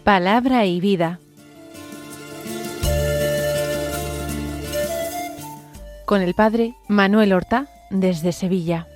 Palabra y vida. Con el padre Manuel Horta, desde Sevilla.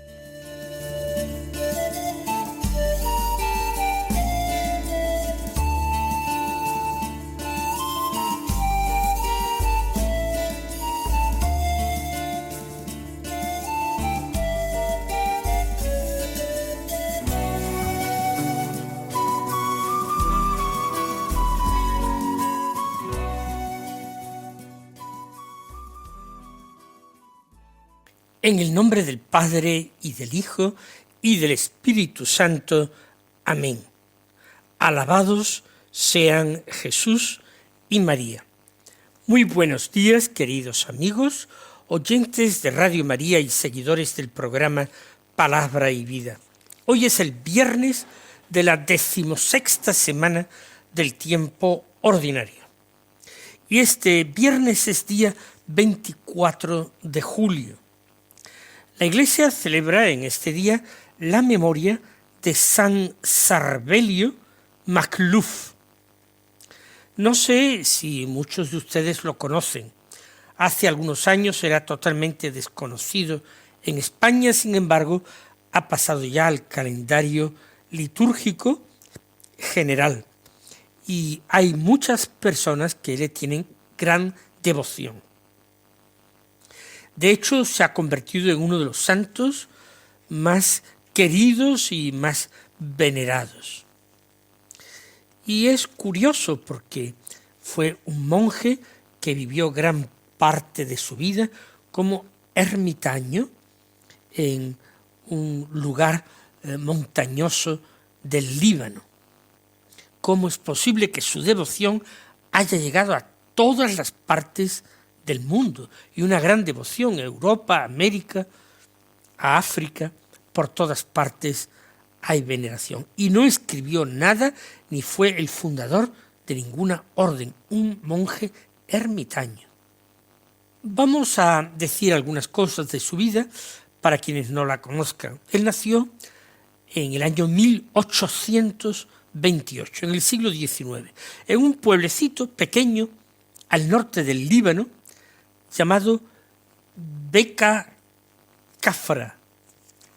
En el nombre del Padre, y del Hijo, y del Espíritu Santo. Amén. Alabados sean Jesús y María. Muy buenos días, queridos amigos, oyentes de Radio María y seguidores del programa Palabra y Vida. Hoy es el viernes de la 16ª semana del tiempo ordinario. Y este viernes es día 24 de julio. La Iglesia celebra en este día la memoria de San Sarbelio Magluf. No sé si muchos de ustedes lo conocen. Hace algunos años era totalmente desconocido en España, sin embargo, ha pasado ya al calendario litúrgico general. Y hay muchas personas que le tienen gran devoción. De hecho, se ha convertido en uno de los santos más queridos y más venerados. Y es curioso porque fue un monje que vivió gran parte de su vida como ermitaño en un lugar montañoso del Líbano. ¿Cómo es posible que su devoción haya llegado a todas las partes del mundo, y una gran devoción a Europa, a América, a África? Por todas partes hay veneración. Y no escribió nada, ni fue el fundador de ninguna orden, un monje ermitaño. Vamos a decir algunas cosas de su vida para quienes no la conozcan. Él nació en el año 1828, en el siglo XIX, en un pueblecito pequeño al norte del Líbano, llamado Beka Kafra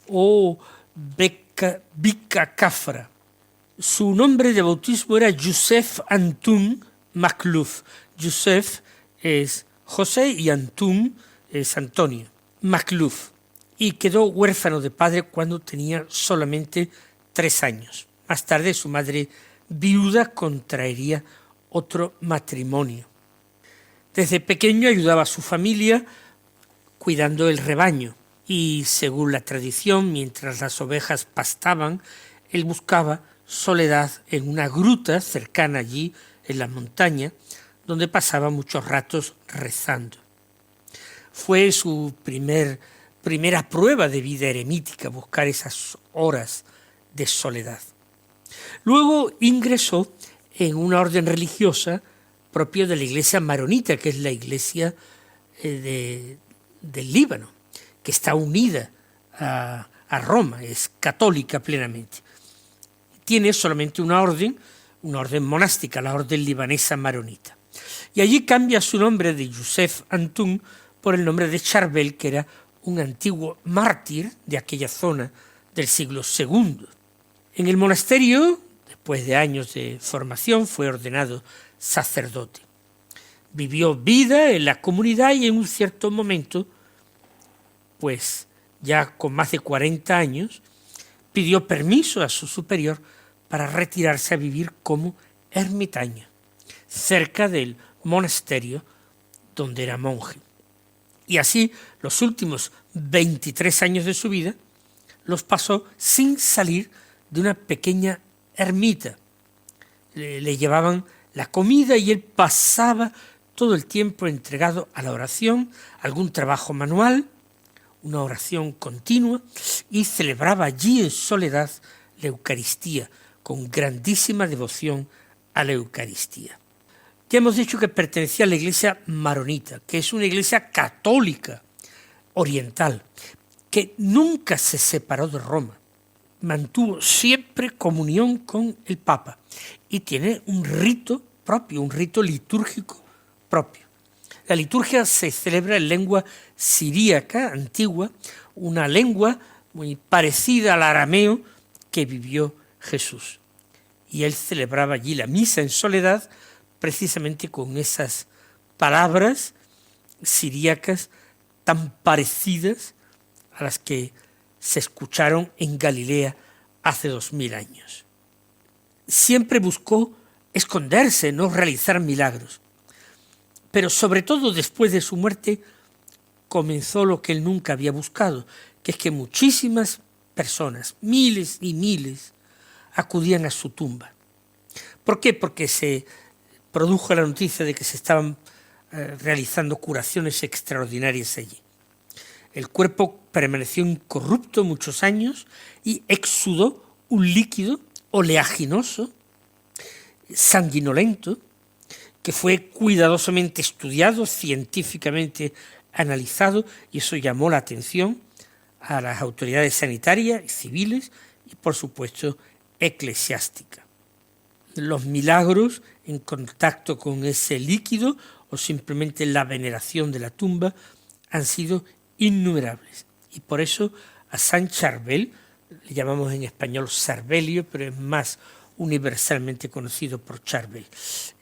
o Bika Kafra. Su nombre de bautismo era Yusef Antum Magluf. Yusef es José y Antum es Antonio Magluf. Y quedó huérfano de padre cuando tenía solamente 3 años. Más tarde su madre viuda contraería otro matrimonio. Desde pequeño ayudaba a su familia cuidando el rebaño y, según la tradición, mientras las ovejas pastaban, él buscaba soledad en una gruta cercana allí, en la montaña, donde pasaba muchos ratos rezando. Fue su primera prueba de vida eremítica, buscar esas horas de soledad. Luego ingresó en una orden religiosa propio de la iglesia maronita, que es la iglesia del Líbano, que está unida a Roma, es católica plenamente. Tiene solamente una orden monástica, la orden libanesa maronita. Y allí cambia su nombre de Yusef Antum por el nombre de Charbel, que era un antiguo mártir de aquella zona del siglo II. En el monasterio, después de años de formación, fue ordenado sacerdote. Vivió vida en la comunidad y en un cierto momento, pues ya con más de 40 años, pidió permiso a su superior para retirarse a vivir como ermitaño, cerca del monasterio donde era monje. Y así los últimos 23 años de su vida los pasó sin salir de una pequeña ermita. Le llevaban la comida y él pasaba todo el tiempo entregado a la oración, algún trabajo manual, una oración continua, y celebraba allí en soledad la Eucaristía, con grandísima devoción a la Eucaristía. Ya hemos dicho que pertenecía a la iglesia maronita, que es una iglesia católica oriental, que nunca se separó de Roma, mantuvo siempre comunión con el Papa y tiene un rito propio, un rito litúrgico propio. La liturgia se celebra en lengua siríaca antigua, una lengua muy parecida al arameo que vivió Jesús. Y él celebraba allí la misa en soledad precisamente con esas palabras siríacas tan parecidas a las que se escucharon en Galilea hace 2000 años. Siempre buscó esconderse, no realizar milagros. Pero sobre todo después de su muerte comenzó lo que él nunca había buscado, que es que muchísimas personas, miles y miles, acudían a su tumba. ¿Por qué? Porque se produjo la noticia de que se estaban realizando curaciones extraordinarias allí. El cuerpo permaneció incorrupto muchos años y exudó un líquido oleaginoso, sanguinolento, que fue cuidadosamente estudiado, científicamente analizado, y eso llamó la atención a las autoridades sanitarias, civiles y, por supuesto, eclesiásticas. Los milagros en contacto con ese líquido o simplemente la veneración de la tumba han sido innumerables. Y por eso a San Charbel, le llamamos en español Sarbelio, pero es más universalmente conocido por Charbel.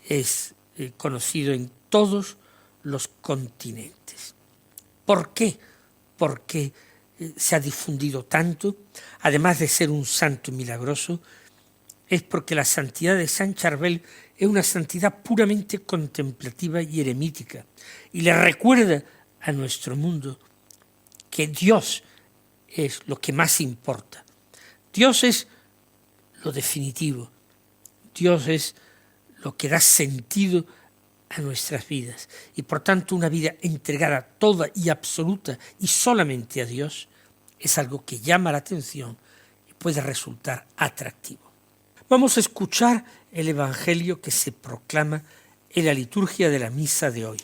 Es conocido en todos los continentes. ¿Por qué? Porque se ha difundido tanto, además de ser un santo milagroso, es porque la santidad de San Charbel es una santidad puramente contemplativa y eremítica, y le recuerda a nuestro mundo que Dios es lo que más importa. Dios es lo definitivo. Dios es lo que da sentido a nuestras vidas. Y por tanto una vida entregada toda y absoluta y solamente a Dios es algo que llama la atención y puede resultar atractivo. Vamos a escuchar el Evangelio que se proclama en la liturgia de la misa de hoy.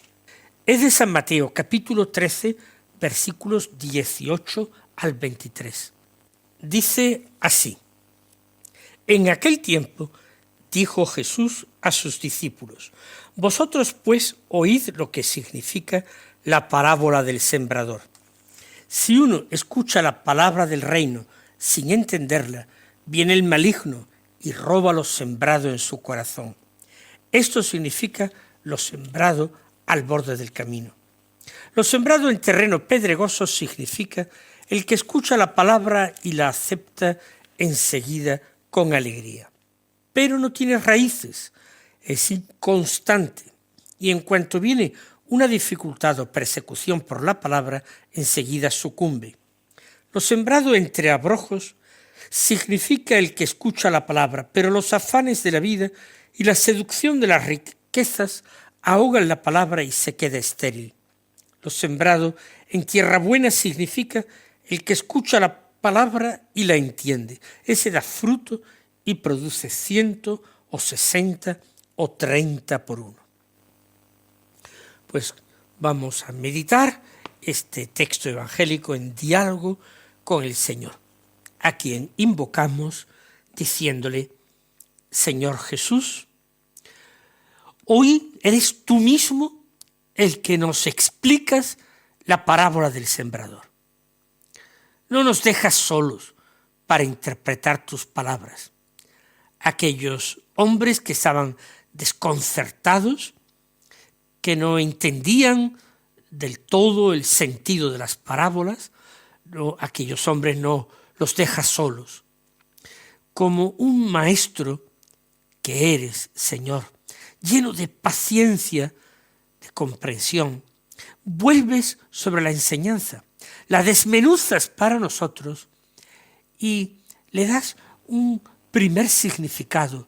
Es de San Mateo, capítulo 13, versículos 18 al 23. Dice así: En aquel tiempo dijo Jesús a sus discípulos: Vosotros pues oíd lo que significa la parábola del sembrador. Si uno escucha la palabra del reino sin entenderla, viene el maligno y roba lo sembrado en su corazón. Esto significa lo sembrado al borde del camino. Lo sembrado en terreno pedregoso significa el que escucha la palabra y la acepta enseguida con alegría. Pero no tiene raíces, es inconstante, y en cuanto viene una dificultad o persecución por la palabra, enseguida sucumbe. Lo sembrado entre abrojos significa el que escucha la palabra, pero los afanes de la vida y la seducción de las riquezas ahogan la palabra y se queda estéril. Lo sembrado en tierra buena significa el que escucha la palabra y la entiende. Ese da fruto y produce 100 o 60 o 30 por uno. Pues vamos a meditar este texto evangélico en diálogo con el Señor, a quien invocamos diciéndole: Señor Jesús, hoy eres tú mismo el que nos explicas la parábola del sembrador. No nos dejas solos para interpretar tus palabras. Aquellos hombres que estaban desconcertados, que no entendían del todo el sentido de las parábolas, aquellos hombres no los dejas solos. Como un maestro que eres, Señor, lleno de paciencia, de comprensión, vuelves sobre la enseñanza, la desmenuzas para nosotros y le das un primer significado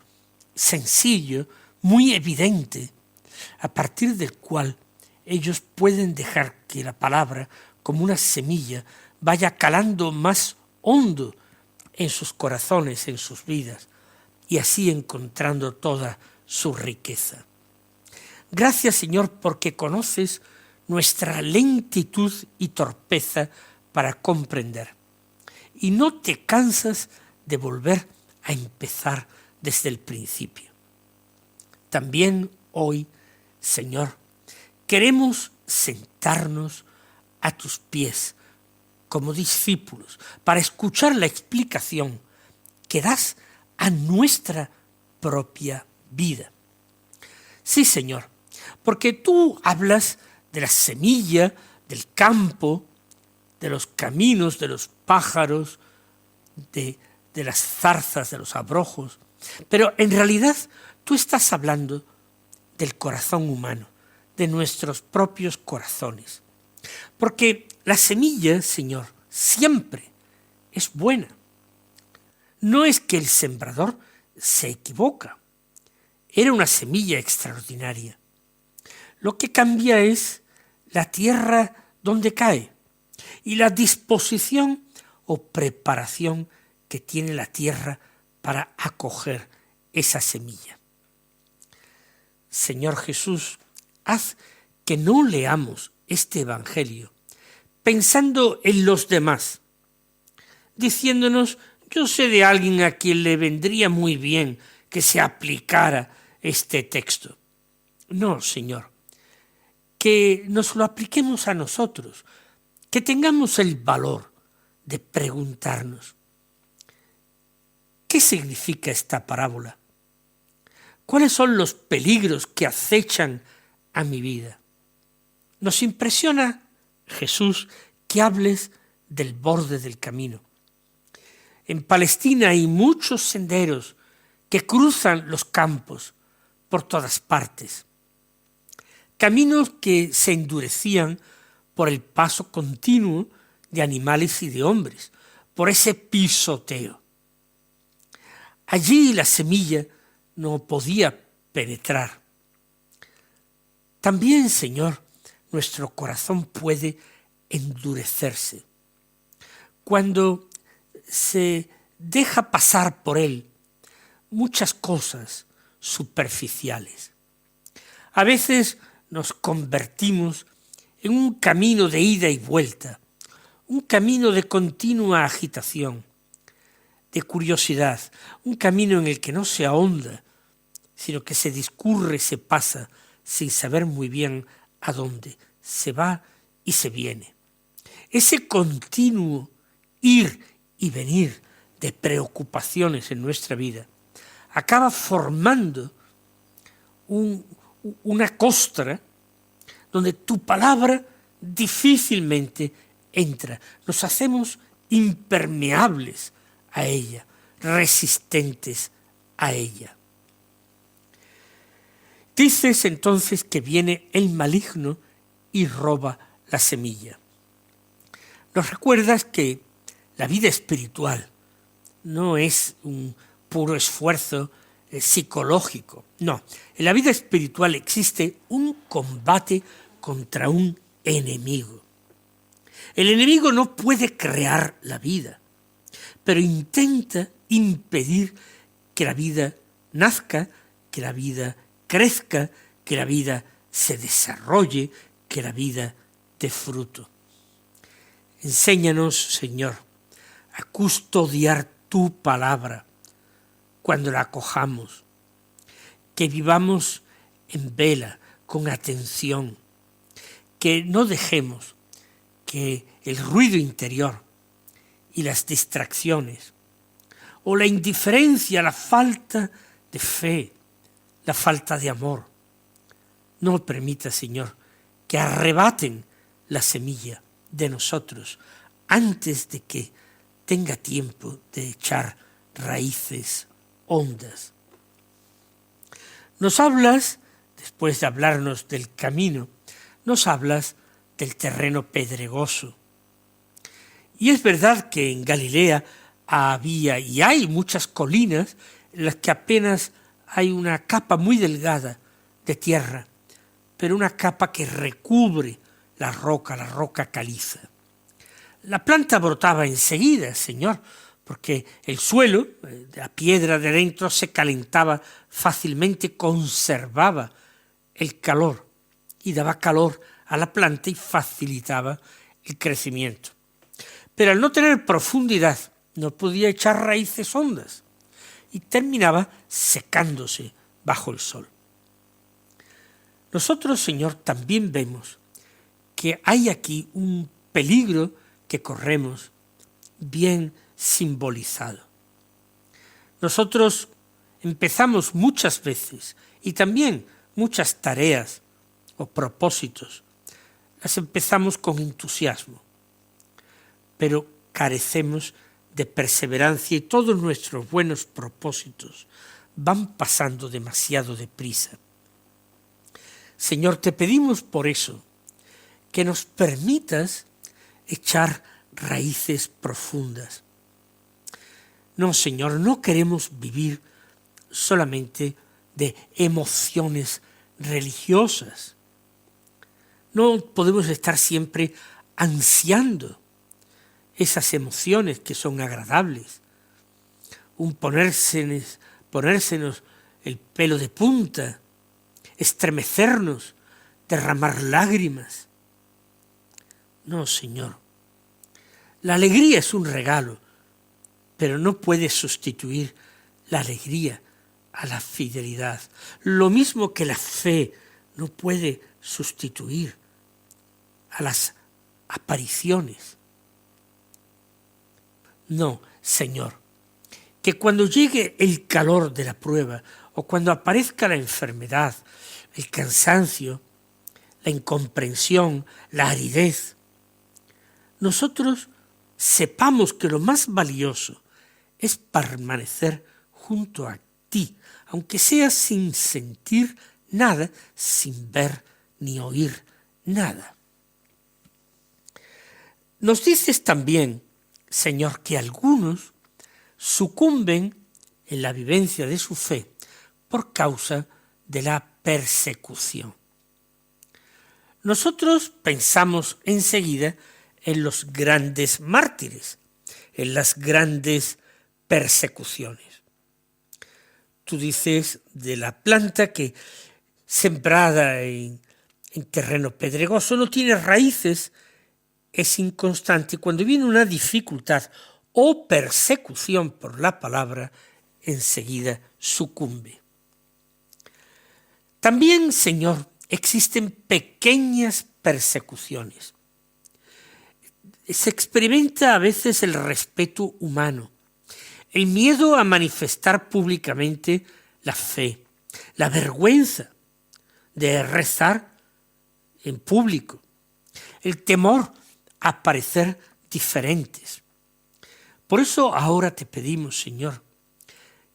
sencillo, muy evidente, a partir del cual ellos pueden dejar que la palabra, como una semilla, vaya calando más hondo en sus corazones, en sus vidas, y así encontrando toda su riqueza. Gracias, Señor, porque conoces nuestra lentitud y torpeza para comprender, y no te cansas de volver a empezar desde el principio. También hoy, Señor, queremos sentarnos a tus pies como discípulos para escuchar la explicación que das a nuestra propia vida. Sí, Señor, porque tú hablas de la semilla, del campo, de los caminos, de los pájaros, de las zarzas, de los abrojos, pero en realidad tú estás hablando del corazón humano, de nuestros propios corazones. Porque la semilla, Señor, siempre es buena. No es que el sembrador se equivoca. Era una semilla extraordinaria. Lo que cambia es la tierra donde cae y la disposición o preparación que tiene la tierra para acoger esa semilla. Señor Jesús, haz que no leamos este Evangelio pensando en los demás, diciéndonos, yo sé de alguien a quien le vendría muy bien que se aplicara este texto. No, Señor, que nos lo apliquemos a nosotros, que tengamos el valor de preguntarnos, ¿qué significa esta parábola? ¿Cuáles son los peligros que acechan a mi vida? Nos impresiona, Jesús, que hables del borde del camino. En Palestina hay muchos senderos que cruzan los campos por todas partes. Caminos que se endurecían por el paso continuo de animales y de hombres, por ese pisoteo. Allí la semilla no podía penetrar. También, Señor, nuestro corazón puede endurecerse cuando se deja pasar por él muchas cosas superficiales. A veces nos convertimos en un camino de ida y vuelta, un camino de continua agitación, de curiosidad, un camino en el que no se ahonda, sino que se discurre, se pasa, sin saber muy bien a dónde, se va y se viene. Ese continuo ir y venir de preocupaciones en nuestra vida acaba formando una costra donde tu palabra difícilmente entra. Nos hacemos impermeables a ella, resistentes a ella. Dices entonces que viene el maligno y roba la semilla. Nos recuerdas que la vida espiritual no es un puro esfuerzo psicológico. No, en la vida espiritual existe un combate contra un enemigo. El enemigo no puede crear la vida, pero intenta impedir que la vida nazca, que la vida crezca, que la vida se desarrolle, que la vida dé fruto. Enséñanos, Señor, a custodiar tu palabra cuando la acojamos, que vivamos en vela, con atención, que no dejemos que el ruido interior y las distracciones, o la indiferencia, la falta de fe, la falta de amor, no permita, Señor, que arrebaten la semilla de nosotros antes de que tenga tiempo de echar raíces hondas. Nos hablas, después de hablarnos del camino, nos hablas del terreno pedregoso. Y es verdad que en Galilea había y hay muchas colinas en las que apenas hay una capa muy delgada de tierra, pero una capa que recubre la roca caliza. La planta brotaba enseguida, Señor, porque el suelo, la piedra de dentro, se calentaba fácilmente, conservaba el calor y daba calor a la planta y facilitaba el crecimiento. Pero al no tener profundidad, no podía echar raíces hondas y terminaba secándose bajo el sol. Nosotros, Señor, también vemos que hay aquí un peligro que corremos bien simbolizado. Nosotros empezamos muchas veces y también muchas tareas o propósitos, las empezamos con entusiasmo, pero carecemos de perseverancia y todos nuestros buenos propósitos van pasando demasiado deprisa. Señor, te pedimos por eso que nos permitas echar raíces profundas. No, Señor, no queremos vivir solamente de emociones religiosas. No podemos estar siempre ansiando esas emociones que son agradables. Un ponérsenos el pelo de punta, estremecernos, derramar lágrimas. No, Señor. La alegría es un regalo, pero no puede sustituir la alegría a la fidelidad. Lo mismo que la fe no puede sustituir a las apariciones. No, Señor, que cuando llegue el calor de la prueba o cuando aparezca la enfermedad, el cansancio, la incomprensión, la aridez, nosotros sepamos que lo más valioso es permanecer junto a ti, aunque sea sin sentir nada, sin ver ni oír nada. Nos dices también, Señor, que algunos sucumben en la vivencia de su fe por causa de la persecución. Nosotros pensamos enseguida en los grandes mártires, en las grandes persecuciones. Tú dices de la planta que sembrada en terreno pedregoso no tiene raíces, es inconstante. Cuando viene una dificultad o persecución por la palabra, enseguida sucumbe. También, Señor, existen pequeñas persecuciones. Se experimenta a veces el respeto humano, el miedo a manifestar públicamente la fe, la vergüenza de rezar en público, el temor a parecer diferentes. Por eso ahora te pedimos, Señor,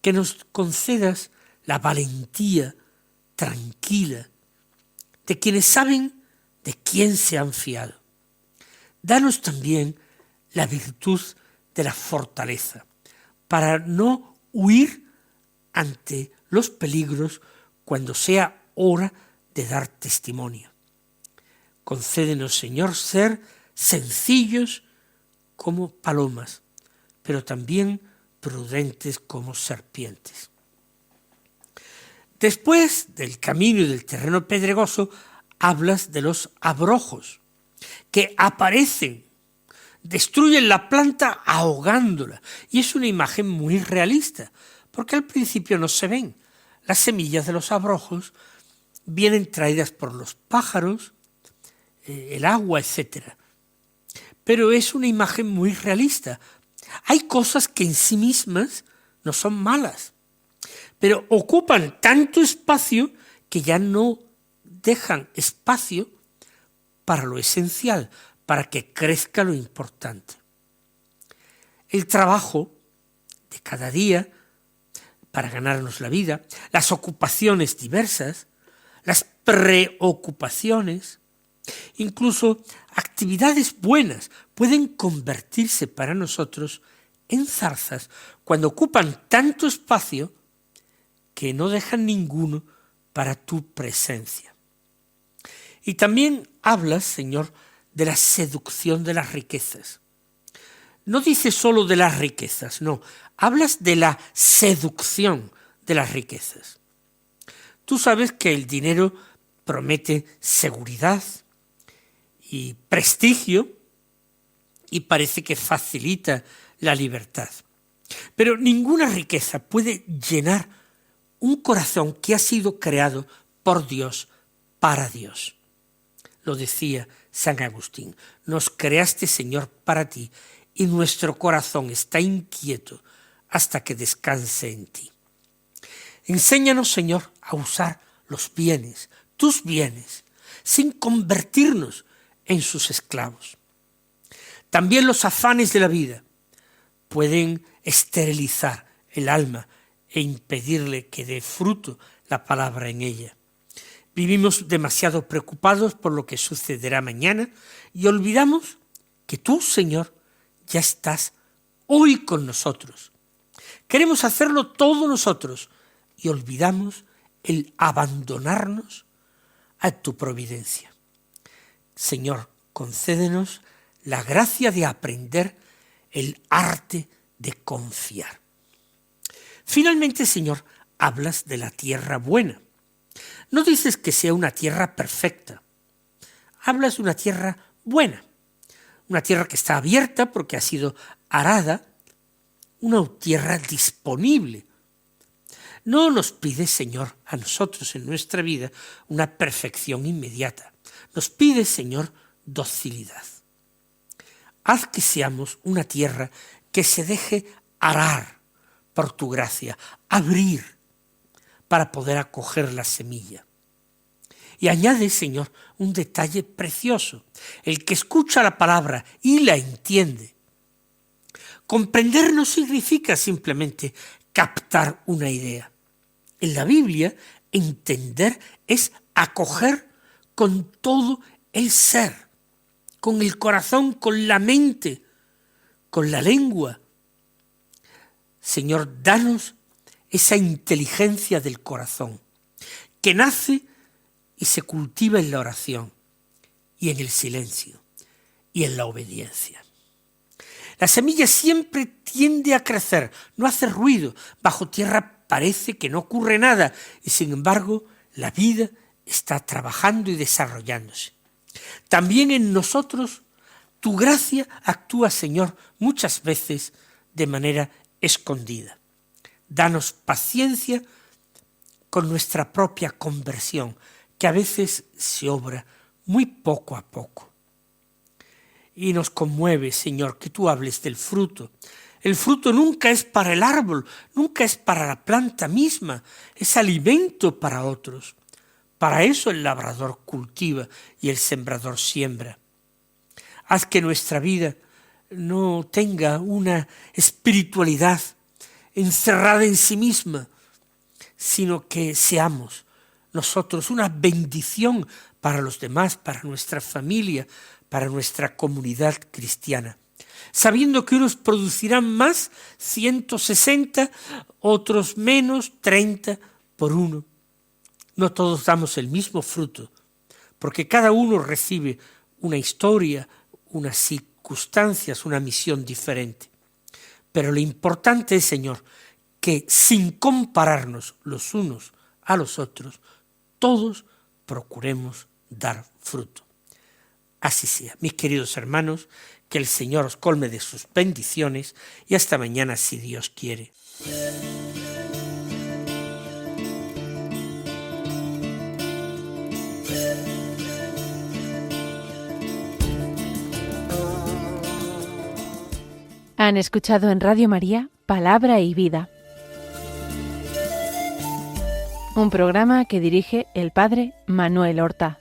que nos concedas la valentía tranquila de quienes saben de quién se han fiado. Danos también la virtud de la fortaleza, para no huir ante los peligros cuando sea hora de dar testimonio. Concédenos, Señor, ser sencillos como palomas, pero también prudentes como serpientes. Después del camino y del terreno pedregoso, hablas de los abrojos, que aparecen, destruyen la planta ahogándola. Y es una imagen muy realista, porque al principio no se ven. Las semillas de los abrojos vienen traídas por los pájaros, el agua, etc. Pero es una imagen muy realista. Hay cosas que en sí mismas no son malas, pero ocupan tanto espacio que ya no dejan espacio para lo esencial, para que crezca lo importante. El trabajo de cada día para ganarnos la vida, las ocupaciones diversas, las preocupaciones, incluso actividades buenas pueden convertirse para nosotros en zarzas cuando ocupan tanto espacio que no dejan ninguno para tu presencia. Y también hablas, Señor, de la seducción de las riquezas. No dices solo de las riquezas, no, hablas de la seducción de las riquezas. Tú sabes que el dinero promete seguridad y prestigio y parece que facilita la libertad. Pero ninguna riqueza puede llenar un corazón que ha sido creado por Dios para Dios. Lo decía San Agustín, nos creaste, Señor, para ti, y nuestro corazón está inquieto hasta que descanse en ti. Enséñanos, Señor, a usar los bienes, tus bienes, sin convertirnos en sus esclavos. También los afanes de la vida pueden esterilizar el alma e impedirle que dé fruto la palabra en ella. Vivimos demasiado preocupados por lo que sucederá mañana y olvidamos que tú, Señor, ya estás hoy con nosotros. Queremos hacerlo todos nosotros y olvidamos el abandonarnos a tu providencia. Señor, concédenos la gracia de aprender el arte de confiar. Finalmente, Señor, hablas de la tierra buena. No dices que sea una tierra perfecta. Hablas de una tierra buena, una tierra que está abierta porque ha sido arada, una tierra disponible. No nos pides, Señor, a nosotros en nuestra vida una perfección inmediata. Nos pides, Señor, docilidad. Haz que seamos una tierra que se deje arar por tu gracia, abrir para poder acoger la semilla. Y añade, Señor, un detalle precioso. El que escucha la palabra y la entiende. Comprender no significa simplemente captar una idea. En la Biblia, entender es acoger con todo el ser, con el corazón, con la mente, con la lengua. Señor, danos esa inteligencia del corazón que nace y se cultiva en la oración y en el silencio y en la obediencia. La semilla siempre tiende a crecer, no hace ruido, bajo tierra parece que no ocurre nada y sin embargo la vida está trabajando y desarrollándose. También en nosotros tu gracia actúa, Señor, muchas veces de manera escondida. Danos paciencia con nuestra propia conversión, que a veces se obra muy poco a poco. Y nos conmueve, Señor, que tú hables del fruto. El fruto nunca es para el árbol, nunca es para la planta misma, es alimento para otros. Para eso el labrador cultiva y el sembrador siembra. Haz que nuestra vida no tenga una espiritualidad encerrada en sí misma, sino que seamos nosotros una bendición para los demás, para nuestra familia, para nuestra comunidad cristiana, sabiendo que unos producirán más, 160, otros menos, 30 por uno. No todos damos el mismo fruto, porque cada uno recibe una historia, unas circunstancias, una misión diferente. Pero lo importante es, Señor, que sin compararnos los unos a los otros, todos procuremos dar fruto. Así sea. Mis queridos hermanos, que el Señor os colme de sus bendiciones y hasta mañana si Dios quiere. Han escuchado en Radio María Palabra y Vida, un programa que dirige el Padre Manuel Horta.